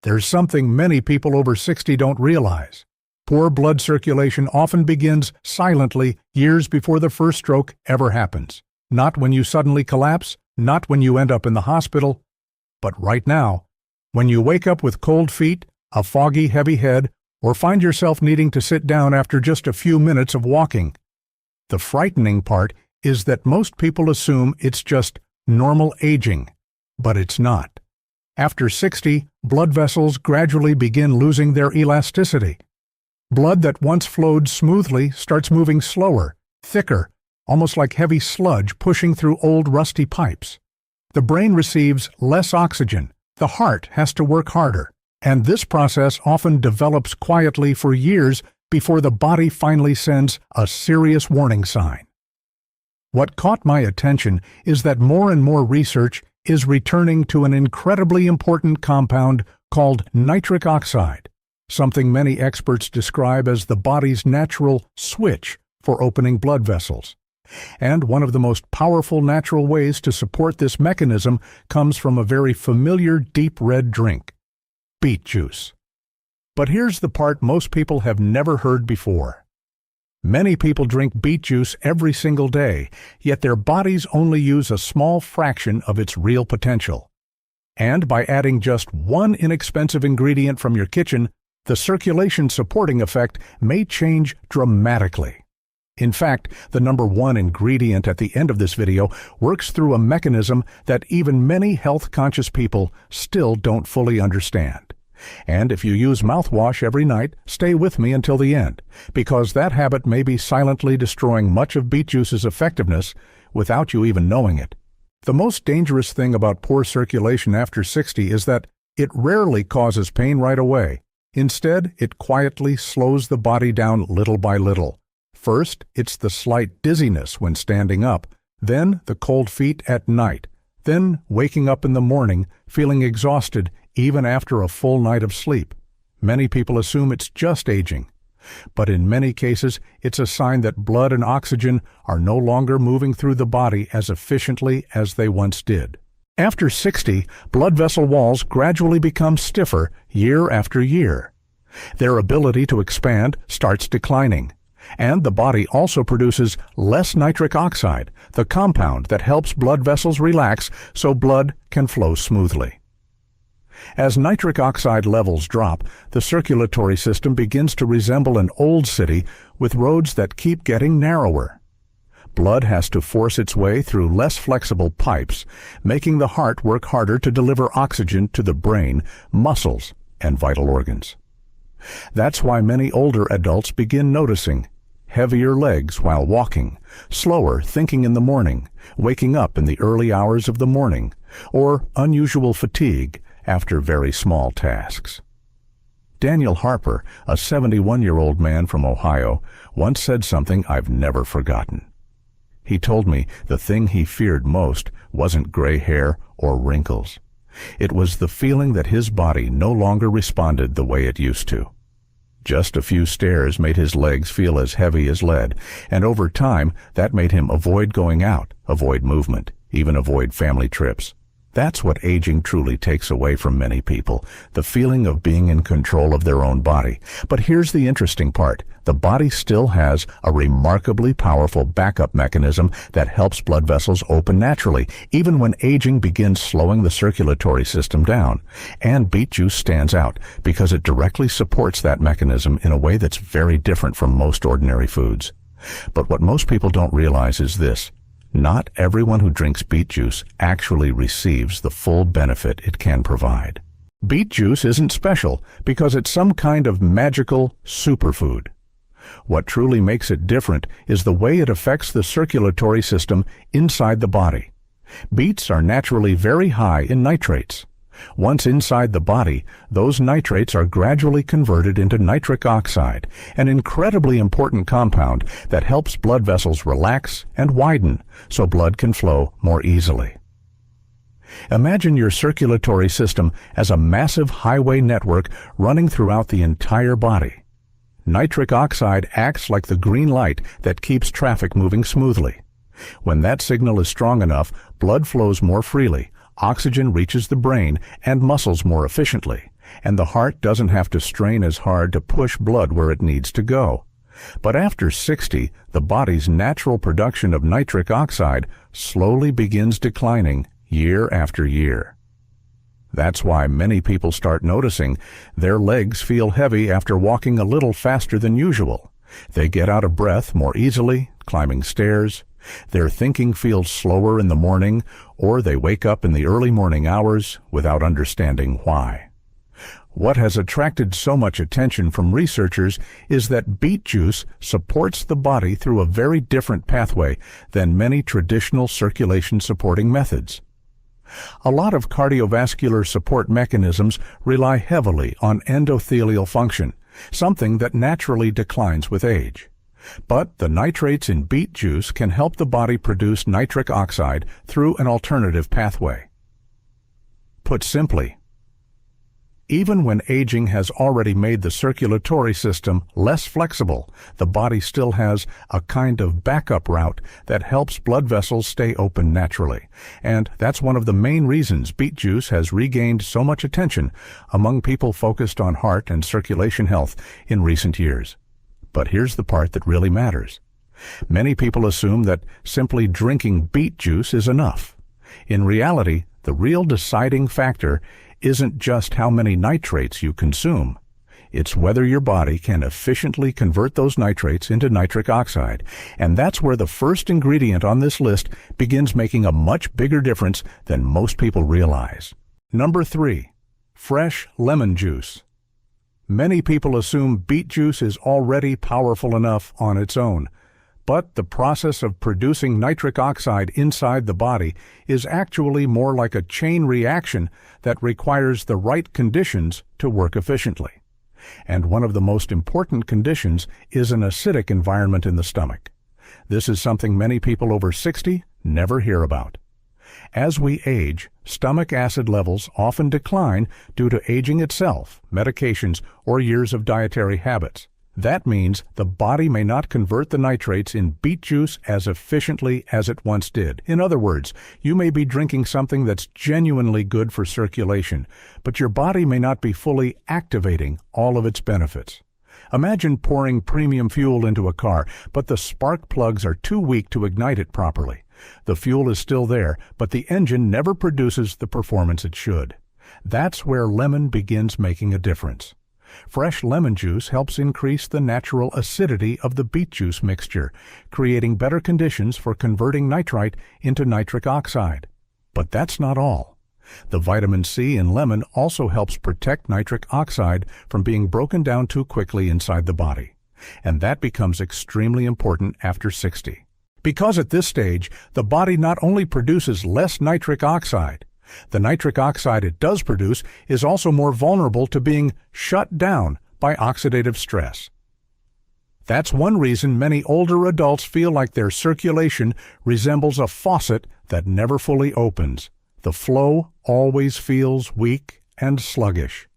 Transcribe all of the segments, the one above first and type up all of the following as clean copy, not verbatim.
There's something many people over 60 don't realize. Poor blood circulation often begins silently years before the first stroke ever happens. Not when you suddenly collapse, not when you end up in the hospital, but right now, when you wake up with cold feet, a foggy, heavy head, or find yourself needing to sit down after just a few minutes of walking. The frightening part is that most people assume it's just normal aging, but it's not. After 60, blood vessels gradually begin losing their elasticity. Blood that once flowed smoothly starts moving slower, thicker, almost like heavy sludge pushing through old rusty pipes. The brain receives less oxygen, the heart has to work harder, and this process often develops quietly for years before the body finally sends a serious warning sign. What caught my attention is that more and more research is returning to an incredibly important compound called nitric oxide, something many experts describe as the body's natural switch for opening blood vessels. And one of the most powerful natural ways to support this mechanism comes from a very familiar deep red drink, beet juice. But here's the part most people have never heard before. Many people drink beet juice every single day, yet their bodies only use a small fraction of its real potential. And by adding just one inexpensive ingredient from your kitchen, the circulation supporting effect may change dramatically. In fact, the number one ingredient at the end of this video works through a mechanism that even many health-conscious people still don't fully understand. And if you use mouthwash every night, stay with me until the end, because that habit may be silently destroying much of beet juice's effectiveness without you even knowing it. The most dangerous thing about poor circulation after 60 is that it rarely causes pain right away. Instead, it quietly slows the body down little by little. First, it's the slight dizziness when standing up, then the cold feet at night, then waking up in the morning feeling exhausted even after a full night of sleep. Many people assume it's just aging, but in many cases it's a sign that blood and oxygen are no longer moving through the body as efficiently as they once did. After 60, blood vessel walls gradually become stiffer year after year. Their ability to expand starts declining, and the body also produces less nitric oxide, the compound that helps blood vessels relax so blood can flow smoothly. As nitric oxide levels drop, the circulatory system begins to resemble an old city with roads that keep getting narrower. Blood has to force its way through less flexible pipes, making the heart work harder to deliver oxygen to the brain, muscles, and vital organs. That's why many older adults begin noticing heavier legs while walking, slower thinking in the morning, waking up in the early hours of the morning, or unusual fatigue after very small tasks. Daniel Harper, a 71-year-old man from Ohio, once said something I've never forgotten. He told me the thing he feared most wasn't gray hair or wrinkles. It was the feeling that his body no longer responded the way it used to. Just a few stairs made his legs feel as heavy as lead, and over time that made him avoid going out, avoid movement, even avoid family trips. That's what aging truly takes away from many people, the feeling of being in control of their own body. But here's the interesting part. The body still has a remarkably powerful backup mechanism that helps blood vessels open naturally, even when aging begins slowing the circulatory system down. And beet juice stands out because it directly supports that mechanism in a way that's very different from most ordinary foods. But what most people don't realize is this. Not everyone who drinks beet juice actually receives the full benefit it can provide. Beet juice isn't special because it's some kind of magical superfood. What truly makes it different is the way it affects the circulatory system inside the body. Beets are naturally very high in nitrates. Once inside the body, those nitrates are gradually converted into nitric oxide, an incredibly important compound that helps blood vessels relax and widen so blood can flow more easily. Imagine your circulatory system as a massive highway network running throughout the entire body. Nitric oxide acts like the green light that keeps traffic moving smoothly. When that signal is strong enough, blood flows more freely, oxygen reaches the brain and muscles more efficiently, and the heart doesn't have to strain as hard to push blood where it needs to go. But after 60, the body's natural production of nitric oxide slowly begins declining year after year. That's why many people start noticing their legs feel heavy after walking a little faster than usual. They get out of breath more easily, climbing stairs. Their thinking feels slower in the morning, or they wake up in the early morning hours without understanding why. What has attracted so much attention from researchers is that beet juice supports the body through a very different pathway than many traditional circulation-supporting methods. A lot of cardiovascular support mechanisms rely heavily on endothelial function, something that naturally declines with age. But the nitrates in beet juice can help the body produce nitric oxide through an alternative pathway. Put simply, even when aging has already made the circulatory system less flexible, the body still has a kind of backup route that helps blood vessels stay open naturally. And that's one of the main reasons beet juice has regained so much attention among people focused on heart and circulation health in recent years. But here's the part that really matters. Many people assume that simply drinking beet juice is enough. In reality, the real deciding factor isn't just how many nitrates you consume. It's whether your body can efficiently convert those nitrates into nitric oxide. And that's where the first ingredient on this list begins making a much bigger difference than most people realize. Number 3, fresh lemon juice. Many people assume beet juice is already powerful enough on its own. But the process of producing nitric oxide inside the body is actually more like a chain reaction that requires the right conditions to work efficiently. And one of the most important conditions is an acidic environment in the stomach. This is something many people over 60 never hear about. As we age, stomach acid levels often decline due to aging itself, medications, or years of dietary habits. That means the body may not convert the nitrates in beet juice as efficiently as it once did. In other words, you may be drinking something that's genuinely good for circulation, but your body may not be fully activating all of its benefits. Imagine pouring premium fuel into a car, but the spark plugs are too weak to ignite it properly. The fuel is still there, but the engine never produces the performance it should. That's where lemon begins making a difference. Fresh lemon juice helps increase the natural acidity of the beet juice mixture, creating better conditions for converting nitrite into nitric oxide. But that's not all. The vitamin C in lemon also helps protect nitric oxide from being broken down too quickly inside the body. And that becomes extremely important after 60. Because at this stage, the body not only produces less nitric oxide, the nitric oxide it does produce is also more vulnerable to being shut down by oxidative stress. That's one reason many older adults feel like their circulation resembles a faucet that never fully opens. The flow always feels weak and sluggish.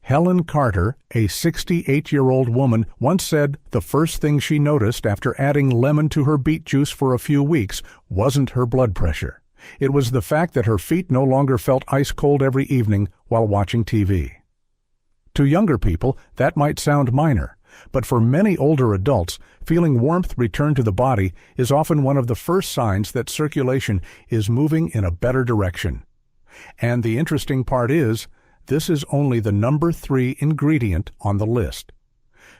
Helen Carter, a 68-year-old woman, once said the first thing she noticed after adding lemon to her beet juice for a few weeks wasn't her blood pressure. It was the fact that her feet no longer felt ice cold every evening while watching TV. To younger people, that might sound minor, but for many older adults, feeling warmth return to the body is often one of the first signs that circulation is moving in a better direction. And the interesting part is, this is only the number 3 ingredient on the list.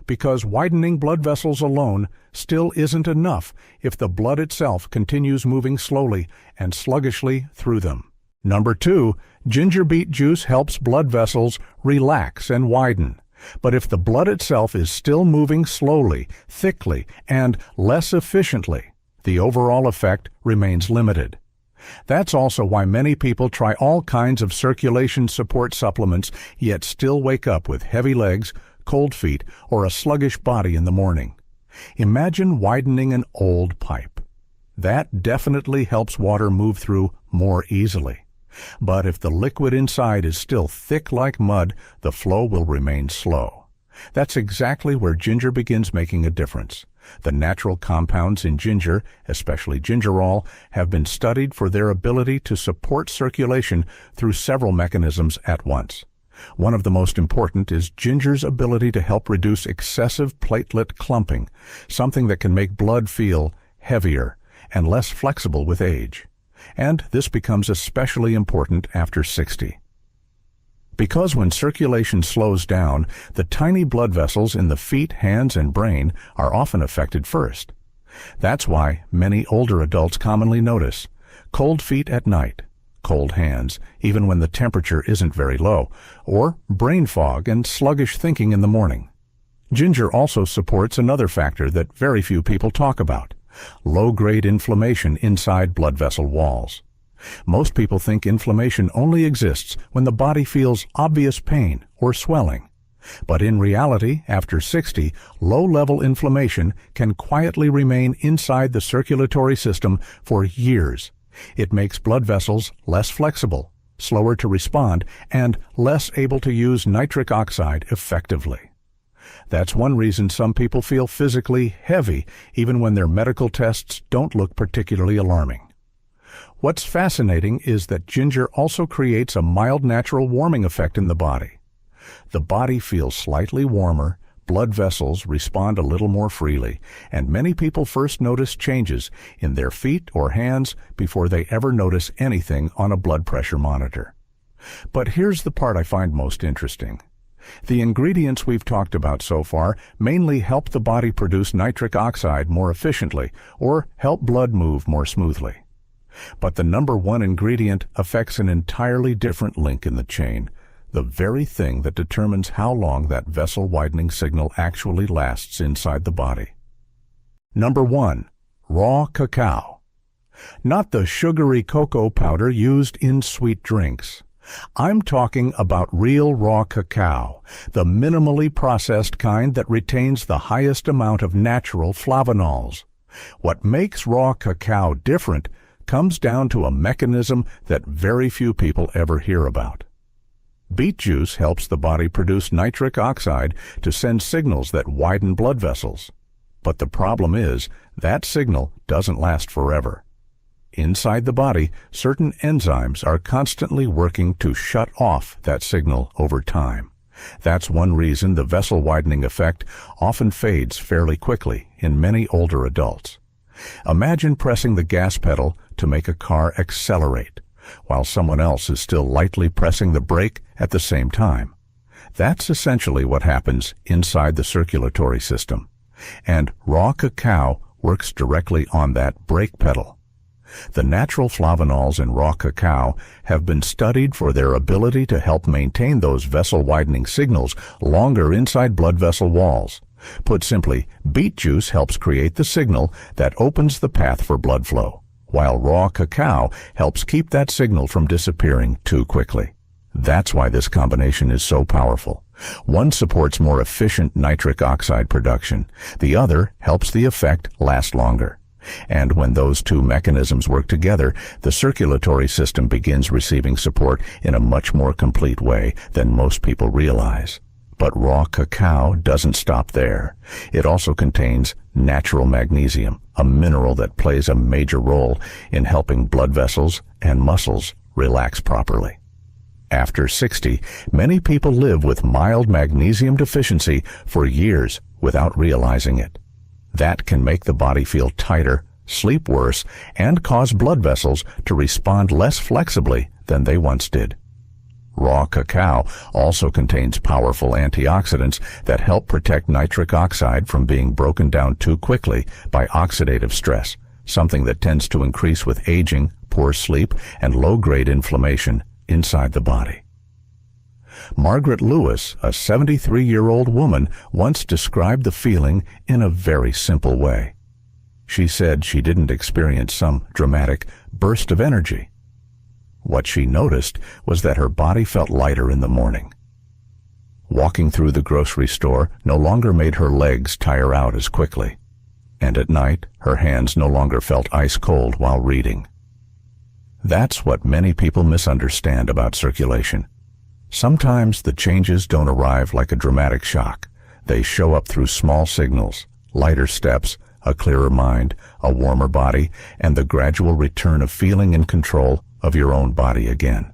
Because widening blood vessels alone still isn't enough if the blood itself continues moving slowly and sluggishly through them. Number 2, ginger beet juice helps blood vessels relax and widen. But if the blood itself is still moving slowly, thickly, and less efficiently, the overall effect remains limited. That's also why many people try all kinds of circulation support supplements, yet still wake up with heavy legs, cold feet, or a sluggish body in the morning. Imagine widening an old pipe. That definitely helps water move through more easily. But if the liquid inside is still thick like mud, the flow will remain slow. That's exactly where ginger begins making a difference. The natural compounds in ginger, especially gingerol, have been studied for their ability to support circulation through several mechanisms at once. One of the most important is ginger's ability to help reduce excessive platelet clumping, something that can make blood feel heavier and less flexible with age. And this becomes especially important after 60. Because when circulation slows down, the tiny blood vessels in the feet, hands, and brain are often affected first. That's why many older adults commonly notice cold feet at night, cold hands, even when the temperature isn't very low, or brain fog and sluggish thinking in the morning. Ginger also supports another factor that very few people talk about: low-grade inflammation inside blood vessel walls. Most people think inflammation only exists when the body feels obvious pain or swelling. But in reality, after 60, low-level inflammation can quietly remain inside the circulatory system for years. It makes blood vessels less flexible, slower to respond, and less able to use nitric oxide effectively. That's one reason some people feel physically heavy even when their medical tests don't look particularly alarming. What's fascinating is that ginger also creates a mild natural warming effect in the body. The body feels slightly warmer, blood vessels respond a little more freely, and many people first notice changes in their feet or hands before they ever notice anything on a blood pressure monitor. But here's the part I find most interesting. The ingredients we've talked about so far mainly help the body produce nitric oxide more efficiently or help blood move more smoothly. But the number one ingredient affects an entirely different link in the chain, the very thing that determines how long that vessel widening signal actually lasts inside the body. Number 1. Raw cacao. Not the sugary cocoa powder used in sweet drinks. I'm talking about real raw cacao, the minimally processed kind that retains the highest amount of natural flavonols. What makes raw cacao different comes down to a mechanism that very few people ever hear about. Beet juice helps the body produce nitric oxide to send signals that widen blood vessels. But the problem is, that signal doesn't last forever. Inside the body, certain enzymes are constantly working to shut off that signal over time. That's one reason the vessel widening effect often fades fairly quickly in many older adults. Imagine pressing the gas pedal to make a car accelerate, while someone else is still lightly pressing the brake at the same time. That's essentially what happens inside the circulatory system. And raw cacao works directly on that brake pedal. The natural flavonols in raw cacao have been studied for their ability to help maintain those vessel-widening signals longer inside blood vessel walls. Put simply, beet juice helps create the signal that opens the path for blood flow, while raw cacao helps keep that signal from disappearing too quickly. That's why this combination is so powerful. One supports more efficient nitric oxide production. The other helps the effect last longer. And when those two mechanisms work together, the circulatory system begins receiving support in a much more complete way than most people realize. But raw cacao doesn't stop there. It also contains natural magnesium, a mineral that plays a major role in helping blood vessels and muscles relax properly. After 60, many people live with mild magnesium deficiency for years without realizing it. That can make the body feel tighter, sleep worse, and cause blood vessels to respond less flexibly than they once did. Raw cacao also contains powerful antioxidants that help protect nitric oxide from being broken down too quickly by oxidative stress, something that tends to increase with aging, poor sleep, and low-grade inflammation inside the body. Margaret Lewis, a 73-year-old woman, once described the feeling in a very simple way. She said she didn't experience some dramatic burst of energy. What she noticed was that her body felt lighter in the morning. Walking through the grocery store no longer made her legs tire out as quickly, and at night her hands no longer felt ice cold while reading. That's what many people misunderstand about circulation. Sometimes the changes don't arrive like a dramatic shock. They show up through small signals, lighter steps, a clearer mind, a warmer body, and the gradual return of feeling in control of your own body again.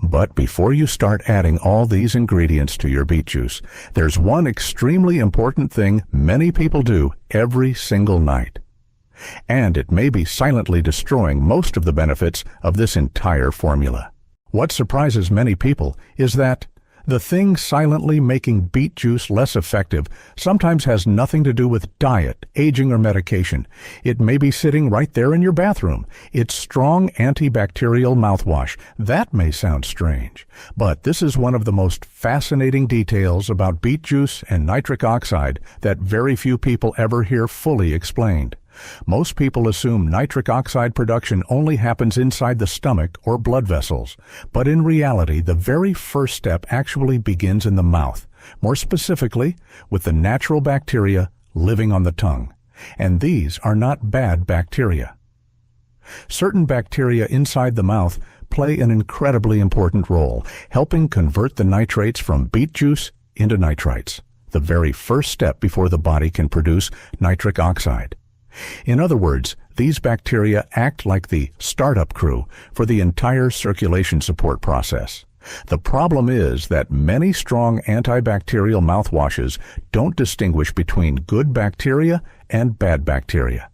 But before you start adding all these ingredients to your beet juice, there's one extremely important thing many people do every single night. And it may be silently destroying most of the benefits of this entire formula. What surprises many people is that the thing silently making beet juice less effective sometimes has nothing to do with diet, aging, or medication. It may be sitting right there in your bathroom. It's strong antibacterial mouthwash. That may sound strange, but this is one of the most fascinating details about beet juice and nitric oxide that very few people ever hear fully explained. Most people assume nitric oxide production only happens inside the stomach or blood vessels, but in reality, the very first step actually begins in the mouth, more specifically, with the natural bacteria living on the tongue. And these are not bad bacteria. Certain bacteria inside the mouth play an incredibly important role, helping convert the nitrates from beet juice into nitrites, the very first step before the body can produce nitric oxide. In other words, these bacteria act like the startup crew for the entire circulation support process. The problem is that many strong antibacterial mouthwashes don't distinguish between good bacteria and bad bacteria.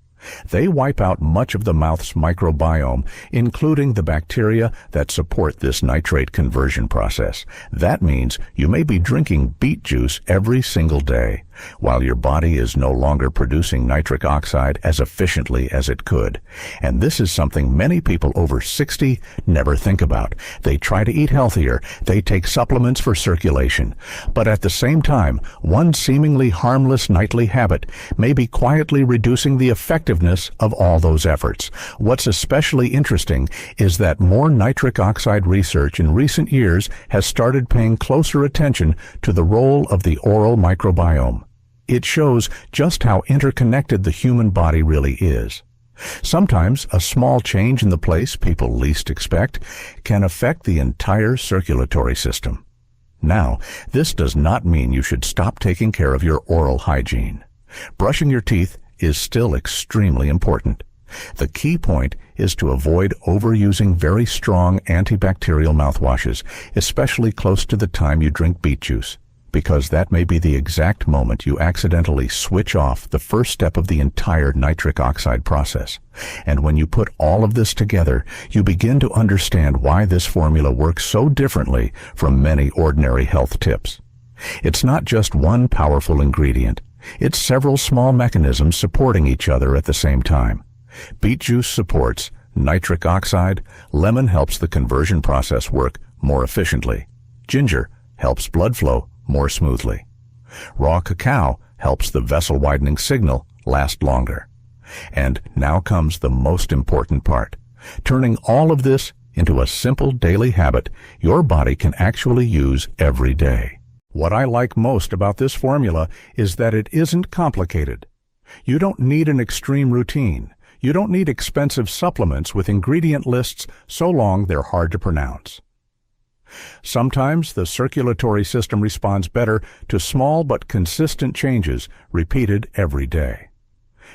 They wipe out much of the mouth's microbiome, including the bacteria that support this nitrate conversion process. That means you may be drinking beet juice every single day, while your body is no longer producing nitric oxide as efficiently as it could. And this is something many people over 60 never think about. They try to eat healthier, they take supplements for circulation. But at the same time, one seemingly harmless nightly habit may be quietly reducing the effectiveness of all those efforts. What's especially interesting is that more nitric oxide research in recent years has started paying closer attention to the role of the oral microbiome. It shows just how interconnected the human body really is. Sometimes a small change in the place people least expect can affect the entire circulatory system. Now, this does not mean you should stop taking care of your oral hygiene. Brushing your teeth is still extremely important. The key point is to avoid overusing very strong antibacterial mouthwashes, especially close to the time you drink beet juice, because that may be the exact moment you accidentally switch off the first step of the entire nitric oxide process. And when you put all of this together, you begin to understand why this formula works so differently from many ordinary health tips. It's not just one powerful ingredient. It's several small mechanisms supporting each other at the same time. Beet juice supports nitric oxide, lemon helps the conversion process work more efficiently, ginger helps blood flow more smoothly. Raw cacao helps the vessel-widening signal last longer. And now comes the most important part. Turning all of this into a simple daily habit your body can actually use every day. What I like most about this formula is that it isn't complicated. You don't need an extreme routine. You don't need expensive supplements with ingredient lists so long they're hard to pronounce. Sometimes the circulatory system responds better to small but consistent changes repeated every day.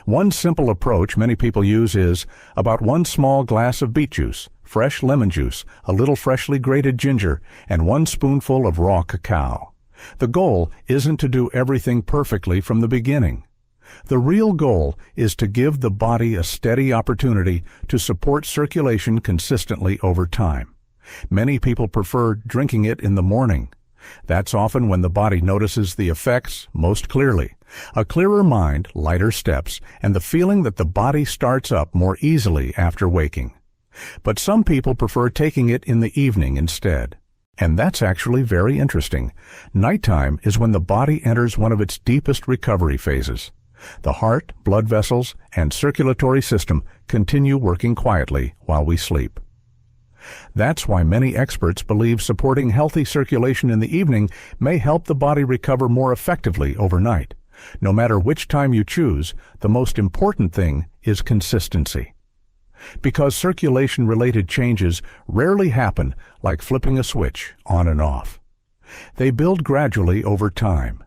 One simple approach many people use is about 1 small glass of beet juice, fresh lemon juice, a little freshly grated ginger, and 1 spoonful of raw cacao. The goal isn't to do everything perfectly from the beginning. The real goal is to give the body a steady opportunity to support circulation consistently over time. Many people prefer drinking it in the morning. That's often when the body notices the effects most clearly. A clearer mind, lighter steps, and the feeling that the body starts up more easily after waking. But some people prefer taking it in the evening instead. And that's actually very interesting. Nighttime is when the body enters one of its deepest recovery phases. The heart, blood vessels, and circulatory system continue working quietly while we sleep. That's why many experts believe supporting healthy circulation in the evening may help the body recover more effectively overnight. No matter which time you choose, the most important thing is consistency. Because circulation-related changes rarely happen like flipping a switch on and off. They build gradually over time.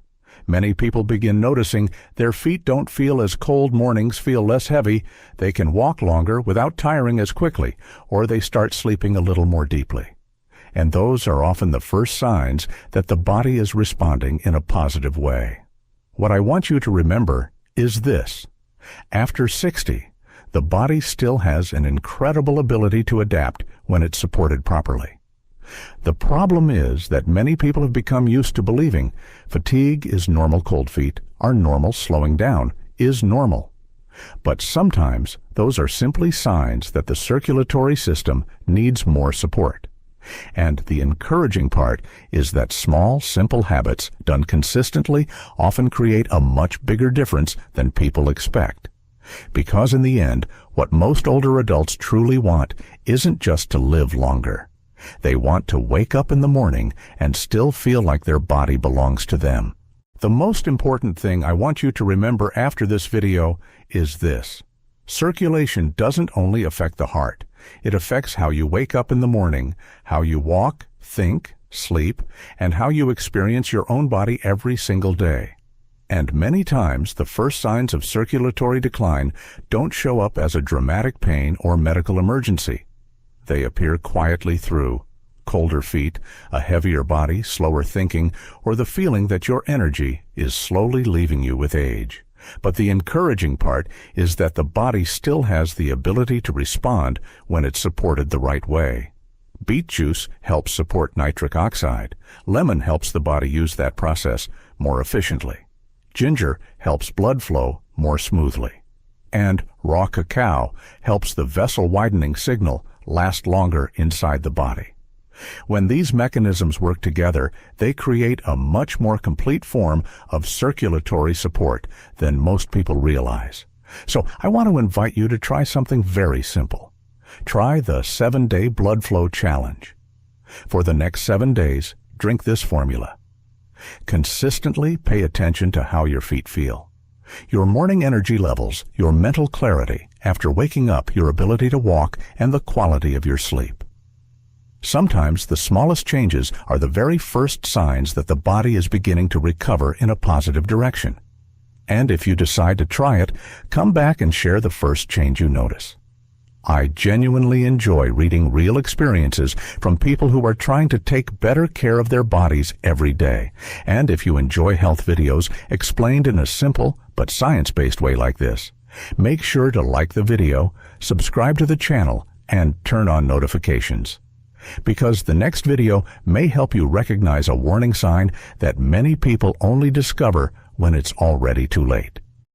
Many people begin noticing their feet don't feel as cold, mornings feel less heavy, they can walk longer without tiring as quickly, or they start sleeping a little more deeply. And those are often the first signs that the body is responding in a positive way. What I want you to remember is this. After 60, the body still has an incredible ability to adapt when it's supported properly. The problem is that many people have become used to believing fatigue is normal cold feet, or normal slowing down is normal. But sometimes those are simply signs that the circulatory system needs more support. And the encouraging part is that small, simple habits done consistently often create a much bigger difference than people expect. Because in the end, what most older adults truly want isn't just to live longer. They want to wake up in the morning and still feel like their body belongs to them. The most important thing I want you to remember after this video is this. Circulation doesn't only affect the heart. It affects how you wake up in the morning, how you walk, think, sleep, and how you experience your own body every single day. And many times, the first signs of circulatory decline don't show up as a dramatic pain or medical emergency. They appear quietly through colder feet, a heavier body, slower thinking, or the feeling that your energy is slowly leaving you with age. But the encouraging part is that the body still has the ability to respond when it's supported the right way. Beet juice helps support nitric oxide. Lemon helps the body use that process more efficiently. Ginger helps blood flow more smoothly. And raw cacao helps the vessel widening signal last longer inside the body. When these mechanisms work together, they create a much more complete form of circulatory support than most people realize. So I want to invite you to try something very simple. Try the 7-Day Blood Flow Challenge. For the next 7 days, drink this formula. Consistently pay attention to how your feet feel. Your morning energy levels, your mental clarity after waking up, your ability to walk, and the quality of your sleep. Sometimes the smallest changes are the very first signs that the body is beginning to recover in a positive direction. And if you decide to try it, come back and share the first change you notice. I genuinely enjoy reading real experiences from people who are trying to take better care of their bodies every day. And if you enjoy health videos explained in a simple but science-based way like this, make sure to like the video, subscribe to the channel, and turn on notifications. Because the next video may help you recognize a warning sign that many people only discover when it's already too late.